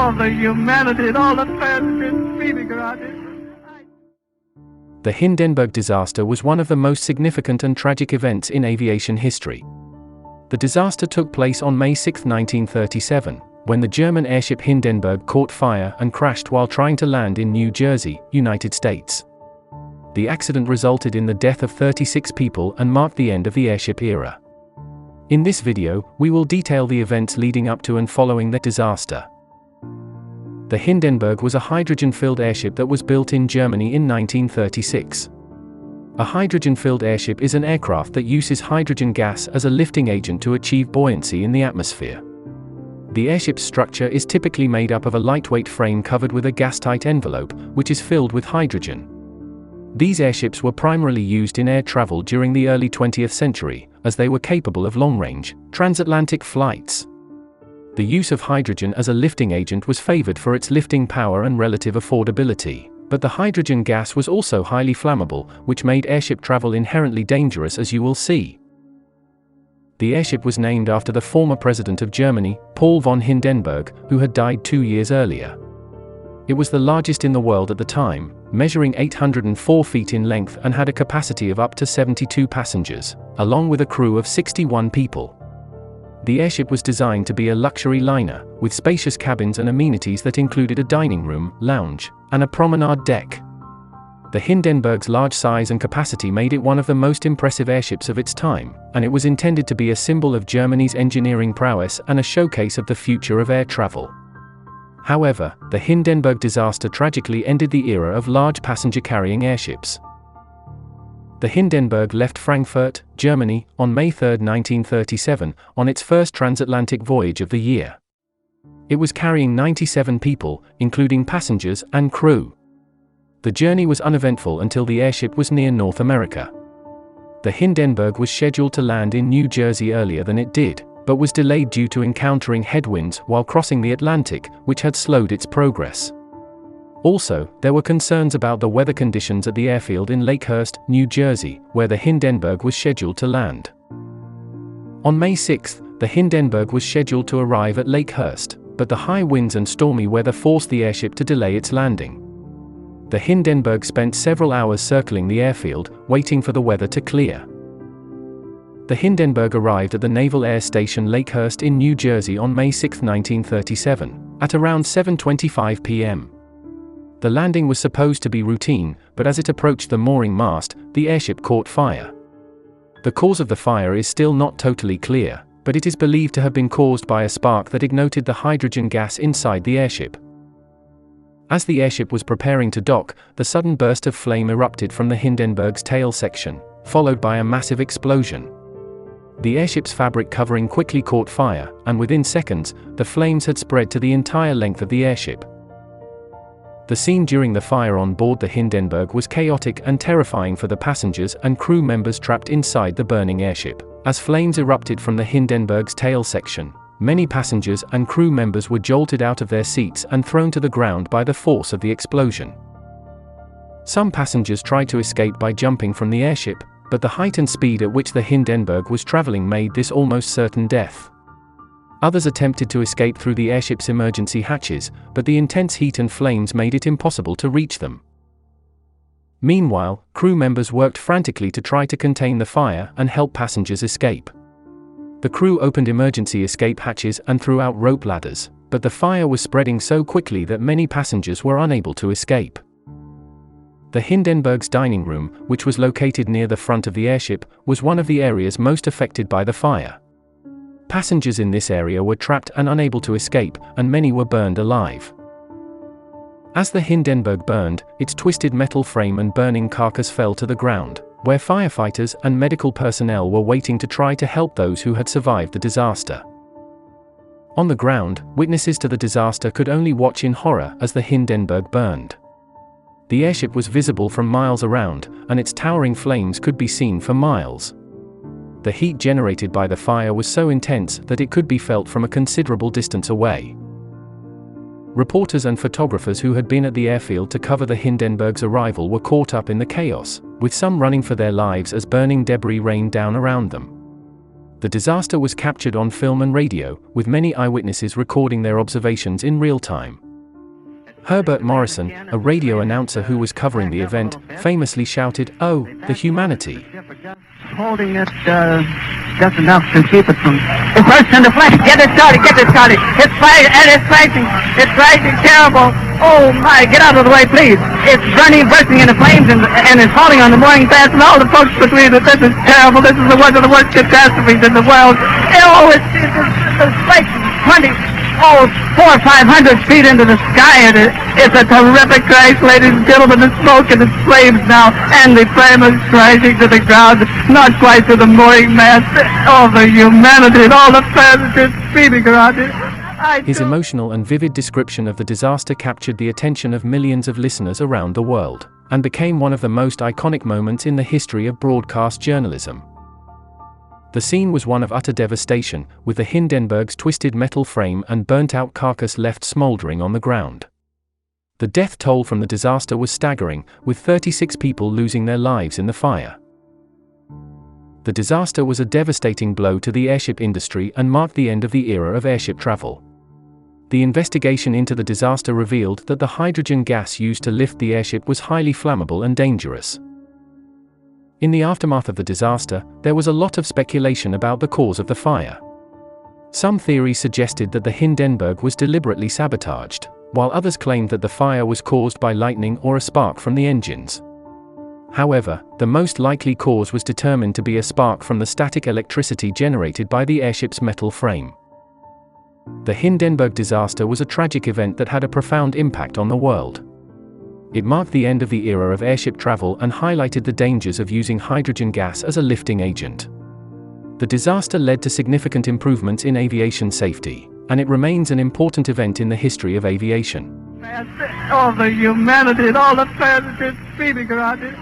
all the humanity and all the passengers feeling around it. The Hindenburg Disaster was one of the most significant and tragic events in aviation history. The disaster took place on May 6, 1937, when the German airship Hindenburg caught fire and crashed while trying to land in New Jersey, United States. The accident resulted in the death of 36 people and marked the end of the airship era. In this video, we will detail the events leading up to and following the disaster. The Hindenburg was a hydrogen-filled airship that was built in Germany in 1936. A hydrogen-filled airship is an aircraft that uses hydrogen gas as a lifting agent to achieve buoyancy in the atmosphere. The airship's structure is typically made up of a lightweight frame covered with a gas-tight envelope, which is filled with hydrogen. These airships were primarily used in air travel during the early 20th century, as they were capable of long-range, transatlantic flights. The use of hydrogen as a lifting agent was favored for its lifting power and relative affordability, but the hydrogen gas was also highly flammable, which made airship travel inherently dangerous, as you will see. The airship was named after the former president of Germany, Paul von Hindenburg, who had died 2 years earlier. It was the largest in the world at the time, measuring 804 feet in length and had a capacity of up to 72 passengers, along with a crew of 61 people. The airship was designed to be a luxury liner, with spacious cabins and amenities that included a dining room, lounge, and a promenade deck. The Hindenburg's large size and capacity made it one of the most impressive airships of its time, and it was intended to be a symbol of Germany's engineering prowess and a showcase of the future of air travel. However, the Hindenburg disaster tragically ended the era of large passenger-carrying airships. The Hindenburg left Frankfurt, Germany, on May 3, 1937, on its first transatlantic voyage of the year. It was carrying 97 people, including passengers and crew. The journey was uneventful until the airship was near North America. The Hindenburg was scheduled to land in New Jersey earlier than it did, but was delayed due to encountering headwinds while crossing the Atlantic, which had slowed its progress. Also, there were concerns about the weather conditions at the airfield in Lakehurst, New Jersey, where the Hindenburg was scheduled to land. On May 6, the Hindenburg was scheduled to arrive at Lakehurst, but the high winds and stormy weather forced the airship to delay its landing. The Hindenburg spent several hours circling the airfield, waiting for the weather to clear. The Hindenburg arrived at the Naval Air Station Lakehurst in New Jersey on May 6, 1937, at around 7:25 p.m. The landing was supposed to be routine, but as it approached the mooring mast, the airship caught fire. The cause of the fire is still not totally clear, but it is believed to have been caused by a spark that ignited the hydrogen gas inside the airship. As the airship was preparing to dock, the sudden burst of flame erupted from the Hindenburg's tail section, followed by a massive explosion. The airship's fabric covering quickly caught fire, and within seconds, the flames had spread to the entire length of the airship. The scene during the fire on board the Hindenburg was chaotic and terrifying for the passengers and crew members trapped inside the burning airship. As flames erupted from the Hindenburg's tail section, many passengers and crew members were jolted out of their seats and thrown to the ground by the force of the explosion. Some passengers tried to escape by jumping from the airship, but the height and speed at which the Hindenburg was traveling made this almost certain death. Others attempted to escape through the airship's emergency hatches, but the intense heat and flames made it impossible to reach them. Meanwhile, crew members worked frantically to try to contain the fire and help passengers escape. The crew opened emergency escape hatches and threw out rope ladders, but the fire was spreading so quickly that many passengers were unable to escape. The Hindenburg's dining room, which was located near the front of the airship, was one of the areas most affected by the fire. Passengers in this area were trapped and unable to escape, and many were burned alive. As the Hindenburg burned, its twisted metal frame and burning carcass fell to the ground, where firefighters and medical personnel were waiting to try to help those who had survived the disaster. On the ground, witnesses to the disaster could only watch in horror as the Hindenburg burned. The airship was visible from miles around, and its towering flames could be seen for miles. The heat generated by the fire was so intense that it could be felt from a considerable distance away. Reporters and photographers who had been at the airfield to cover the Hindenburg's arrival were caught up in the chaos, with some running for their lives as burning debris rained down around them. The disaster was captured on film and radio, with many eyewitnesses recording their observations in real time. Herbert Morrison, a radio announcer who was covering the event, famously shouted, "Oh, the humanity." Holding it just enough to keep it from... The first in the flash, get it started. It's fighting, and it's crashing terrible. Oh my, get out of the way, please. It's bursting into flames, and it's falling on the mooring mast, and all the folks between it. This is terrible. This is one of the worst catastrophes in the world. Oh, it's like 400 or 500 feet into the sky, and it's a terrific crash, ladies and gentlemen. The smoke and the flames now, and the flame is crashing to the ground, not quite to the mooring mast. Oh, the humanity and all the passengers screaming around it. His emotional and vivid description of the disaster captured the attention of millions of listeners around the world, and became one of the most iconic moments in the history of broadcast journalism. The scene was one of utter devastation, with the Hindenburg's twisted metal frame and burnt-out carcass left smoldering on the ground. The death toll from the disaster was staggering, with 36 people losing their lives in the fire. The disaster was a devastating blow to the airship industry and marked the end of the era of airship travel. The investigation into the disaster revealed that the hydrogen gas used to lift the airship was highly flammable and dangerous. In the aftermath of the disaster, there was a lot of speculation about the cause of the fire. Some theories suggested that the Hindenburg was deliberately sabotaged, while others claimed that the fire was caused by lightning or a spark from the engines. However, the most likely cause was determined to be a spark from the static electricity generated by the airship's metal frame. The Hindenburg disaster was a tragic event that had a profound impact on the world. It marked the end of the era of airship travel and highlighted the dangers of using hydrogen gas as a lifting agent. The disaster led to significant improvements in aviation safety, and it remains an important event in the history of aviation. All the humanity and all the passengers screaming around it.